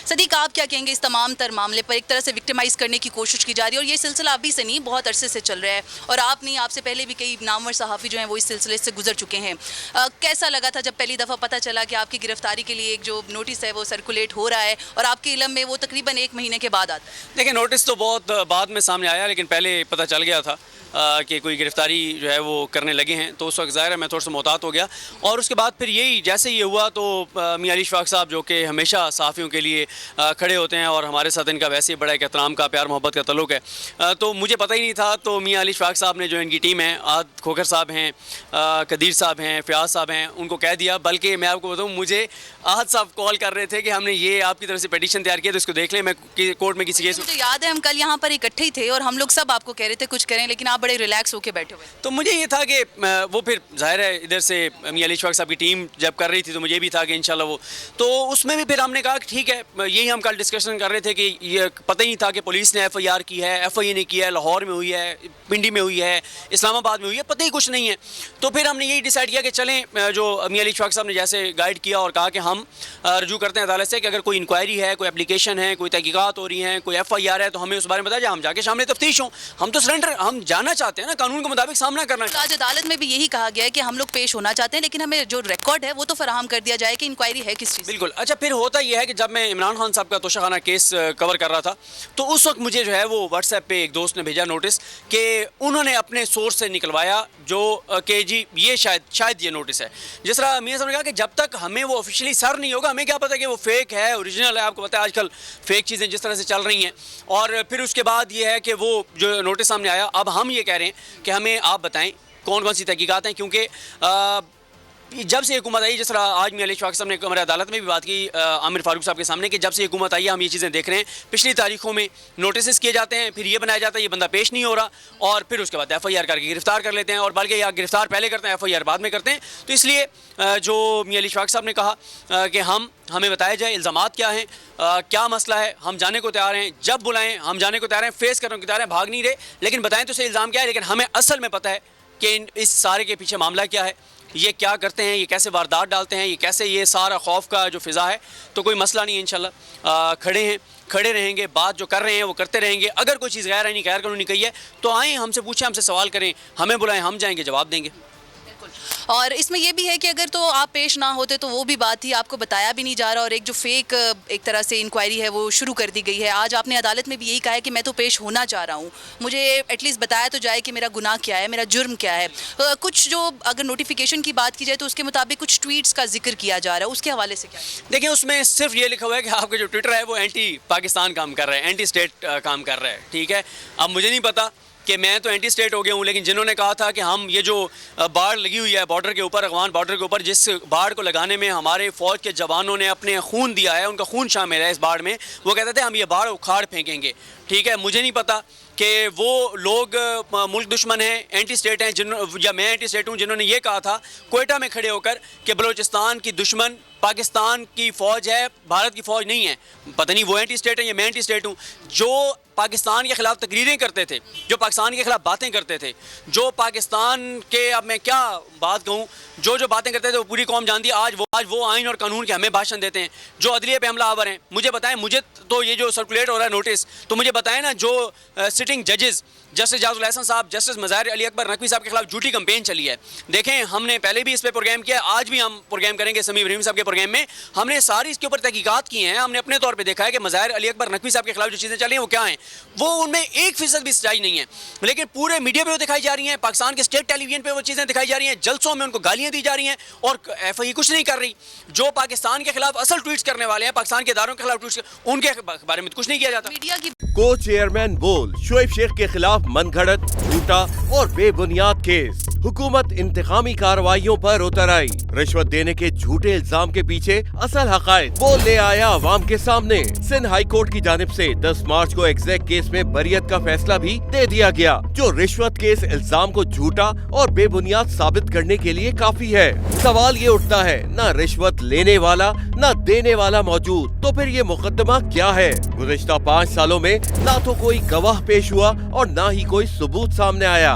صدیق آپ کیا کہیں گے اس تمام تر معاملے پر؟ ایک طرح سے وکٹمائز کرنے کی کوشش کی جا رہی ہے اور یہ سلسلہ ابھی سے نہیں بہت عرصے سے چل رہا ہے اور آپ نہیں، آپ سے پہلے بھی کئی نامور صحافی جو ہیں وہ اس سلسلے سے گزر چکے ہیں. کیسا لگا تھا جب پہلی دفعہ پتہ چلا کہ آپ کی گرفتاری کے لیے ایک جو نوٹس ہے وہ سرکولیٹ ہو رہا ہے اور آپ کے علم میں وہ تقریباً 1 مہینے کے بعد آتا ہے؟ دیکھیں نوٹس تو بہت بعد میں سامنے آیا لیکن پہلے پتہ چل گیا تھا کہ کوئی گرفتاری جو ہے وہ کرنے لگے ہیں، تو اس وقت ظاہر ہے میں تھوڑا سا محتاط ہو گیا. اور اس کے بعد پھر یہی جیسے یہ ہوا تو میاں علی اشفاق صاحب جو کہ ہمیشہ صحافیوں کے لیے کھڑے ہوتے ہیں اور ہمارے ساتھ ان کا ویسے ہی بڑا ایک احترام کا پیار محبت کا تعلق ہے، تو مجھے پتہ ہی نہیں تھا. تو میاں علی اشفاق صاحب نے جو ان کی ٹیم ہے، عاد کھوکھر صاحب ہیں، قدیر صاحب ہیں، فیاض صاحب ہیں، ان کو کہہ دیا. بلکہ میں آپ کو بتاؤں مجھے عاد صاحب کال کر رہے تھے کہ ہم نے یہ آپ کی طرف سے پیٹیشن تیار کیا تو اس کو دیکھ لیں. میں کورٹ میں کسی کیس مجھے یاد ہے ہم کل یہاں پر اکٹھے ہی تھے اور ہم لوگ سب آپ کو کہہ رہے تھے کچھ کریں لیکن آپ بڑے ریلیکس ہو کے بیٹھے ہوئے. تو مجھے یہ تھا کہ وہ پھر ظاہر ہے ادھر سے میاں علی اشفاق صاحب کی ٹیم جب کر رہی تھی تو مجھے بھی تھا کہ انشاءاللہ وہ تو اس میں بھی پھر ہم نے کہا کہ ٹھیک ہے. یہی ہم کل ڈسکشن کر رہے تھے کہ یہ پتہ ہی نہیں تھا کہ پولیس نے ایف آئی آر کی ہے، ایف آئی اے نے کی ہے، لاہور میں ہوئی ہے، پنڈی میں ہوئی ہے، اسلام آباد میں ہوئی ہے، پتہ ہی کچھ نہیں ہے. تو پھر ہم نے یہی ڈیسائیڈ کیا کہ چلیں جو میاں علی اشفاق صاحب نے جیسے گائیڈ کیا اور کہا کہ ہم رجوع کرتے ہیں عدالت سے کہ اگر کوئی انکوائری ہے، کوئی اپلیکیشن ہے، کوئی تحقیقات ہو رہی ہیں، کوئی ایف آئی آر ہے تو ہمیں اس بارے میں بتایا جائے، ہم جا کے شامل تفتیش ہوں. ہم تو سرنڈر ہم جانا چاہتے ہیں نا، قانون کے مطابق سامنا کرنا چاہتے ہیں. آج عدالت میں بھی یہی کہا گیا ہے کہ ہم لوگ پیش ہونا چاہتے ہیں لیکن ہمیں جو ریکارڈ ہے وہ تو فراہم کر دیا جائے کہ انکوائری ہے کس چیز. بالکل. اچھا پھر ہوتا یہ ہے کہ جب میں عمران خان صاحب کا توشہ خانہ کیس کور کر رہا تھا تو اس وقت مجھے جو ہے وہ واٹس ایپ پہ ایک دوست نے بھیجا نوٹس کہ انہوں نے اپنے سورس سے نکلوایا جو کہ جی یہ شاید یہ نوٹس ہے. جس طرح میاں صاحب نے کہا کہ جب تک ہمیں وہ آفیشیلی سر نہیں ہوگا ہمیں کیا پتہ کہ وہ فیک ہے اوریجنل ہے. آپ کو پتہ ہے آج کل فیک چیزیں جس طرح سے چل رہی ہیں. اور پھر اس کے بعد یہ ہے کہ وہ جو نوٹس سامنے آیا اب ہم یہ کہہ رہے ہیں کہ ہمیں آپ بتائیں کون کون سی تحقیقات ہیں کیونکہ جب سے حکومت آئی، جس طرح آج میاں علی اشفاق صاحب نے ہمارے عدالت میں بھی بات کی عامر فاروق صاحب کے سامنے کہ جب سے حکومت آئی ہے ہم یہ چیزیں دیکھ رہے ہیں. پچھلی تاریخوں میں نوٹسز کیے جاتے ہیں، پھر یہ بنایا جاتا ہے یہ بندہ پیش نہیں ہو رہا اور پھر اس کے بعد ایف آئی آر کر کے گرفتار کر لیتے ہیں اور بلکہ یا گرفتار پہلے کرتے ہیں ایف آئی آر بعد میں کرتے ہیں. تو اس لیے جو میاں علی اشفاق صاحب نے کہا کہ ہمیں بتایا جائے الزامات کیا ہیں، کیا مسئلہ ہے، ہم جانے کو تیار ہیں، جب بلائیں ہم جانے کو تیار ہیں، فیس کرنے کو تیار ہیں، بھاگ نہیں رہے. لیکن بتائیں تو صحیح الزام کیا ہے. لیکن ہمیں اصل میں پتہ ہے کہ اس سارے کے پیچھے معاملہ کیا ہے، یہ کیا کرتے ہیں، یہ کیسے واردات ڈالتے ہیں، یہ کیسے یہ سارا خوف کا جو فضا ہے. تو کوئی مسئلہ نہیں ہے انشاءاللہ. کھڑے رہیں گے، بات جو کر رہے ہیں وہ کرتے رہیں گے. اگر کوئی چیز غیر آئینی غیر قانونی کہی ہے تو آئیں ہم سے پوچھیں، ہم سے سوال کریں، ہمیں بلائیں، ہم جائیں گے جواب دیں گے. اور اس میں یہ بھی ہے کہ اگر تو آپ پیش نہ ہوتے تو وہ بھی بات تھی، آپ کو بتایا بھی نہیں جا رہا اور ایک جو فیک ایک طرح سے انکوائری ہے وہ شروع کر دی گئی ہے. آج آپ نے عدالت میں بھی یہی کہا ہے کہ میں تو پیش ہونا چاہ رہا ہوں، مجھے ایٹ لیسٹ بتایا تو جائے کہ میرا گناہ کیا ہے، میرا جرم کیا ہے. کچھ جو اگر نوٹیفیکیشن کی بات کی جائے تو اس کے مطابق کچھ ٹویٹس کا ذکر کیا جا رہا ہے، اس کے حوالے سے کیا؟ دیکھیں اس میں صرف یہ لکھا ہوا ہے کہ آپ کا جو ٹویٹر ہے وہ اینٹی پاکستان کام کر رہا ہے، اینٹی اسٹیٹ کام کر رہا ہے. ٹھیک ہے، اب مجھے نہیں پتا کہ میں تو اینٹی اسٹیٹ ہو گیا ہوں، لیکن جنہوں نے کہا تھا کہ ہم یہ جو باڑ لگی ہوئی ہے بارڈر کے اوپر، افغان بارڈر کے اوپر، جس باڑ کو لگانے میں ہمارے فوج کے جوانوں نے اپنے خون دیا ہے، ان کا خون شامل ہے اس باڑ میں، وہ کہتے تھے ہم یہ باڑ اکھاڑ پھینکیں گے. ٹھیک ہے، مجھے نہیں پتا کہ وہ لوگ ملک دشمن ہیں، اینٹی اسٹیٹ ہیں، یا میں اینٹی اسٹیٹ ہوں، جنہوں نے یہ کہا تھا کوئٹہ میں کھڑے ہو کر کہ بلوچستان کی دشمن پاکستان کی فوج ہے، بھارت کی فوج نہیں ہے. پتہ نہیں وہ اینٹی اسٹیٹ ہیں یا میں اینٹی اسٹیٹ ہوں. جو پاکستان کے خلاف تقریریں کرتے تھے، جو پاکستان کے خلاف باتیں کرتے تھے، جو پاکستان کے اب میں کیا بات کہوں، جو باتیں کرتے تھے وہ پوری قوم جانتی ہے. آج وہ آئین اور قانون کے ہمیں بھاشن دیتے ہیں، جو عدلیہ پہ حملہ آور ہیں. مجھے بتائیں، مجھے تو یہ جو سرکولیٹ ہو رہا ہے نوٹس، تو مجھے بتائیں نا جو سٹنگ ججز جسٹس جاز الحسن صاحب، جسٹس مظاہر علی اکبر نقوی صاحب کے خلاف جھوٹی کمپین چلی ہے. دیکھیں ہم نے پہلے بھی اس پہ پروگرام کیا، آج بھی ہم پروگرام کریں گے. سمیع ابراہیم صاحب کے پروگرام میں ہم نے ساری اس کے اوپر تحقیقات کی ہیں. ہم نے اپنے طور پہ دیکھا ہے کہ مظاہر علی اکبر نقوی صاحب کے خلاف جو چیزیں چل رہی ہیں وہ کیا ہیں. وہ ان میں 1% بھی سچائی نہیں ہے، لیکن پورے میڈیا پہ وہ دکھائی جا رہی ہیں، پاکستان کے اسٹیٹ ٹیلی ویژن پہ وہ چیزیں دکھائی جا رہی ہیں، جلسوں میں ان کو گالیاں دی جا رہی ہیں اور ایف آئی کچھ نہیں کر رہی. جو پاکستان کے خلاف اصل ٹویٹس کرنے والے ہیں، پاکستان کے اداروں کے خلاف ٹویٹس، ان کے بارے میں کچھ نہیں کیا جاتا. میڈیا کی کو چیئرمین بول شعیب شیخ کے خلاف من گھڑت، جھوٹا اور بے بنیاد کیس. حکومت انتقامی کارروائیوں پر اتر آئی. رشوت دینے کے جھوٹے الزام کے پیچھے اصل حقائق وہ لے آیا عوام کے سامنے. سندھ ہائی کورٹ کی جانب سے 10 مارچ کو ایگزیکٹ کیس میں بریت کا فیصلہ بھی دے دیا گیا، جو رشوت کے اس الزام کو جھوٹا اور بے بنیاد ثابت کرنے کے لیے کافی ہے. سوال یہ اٹھتا ہے، نہ رشوت لینے والا نہ دینے والا موجود، تو پھر یہ مقدمہ کیا ہے؟ گزشتہ 5 سالوں میں نہ تو کوئی گواہ پیش ہوا اور نہ ہی کوئی ثبوت سامنے آیا،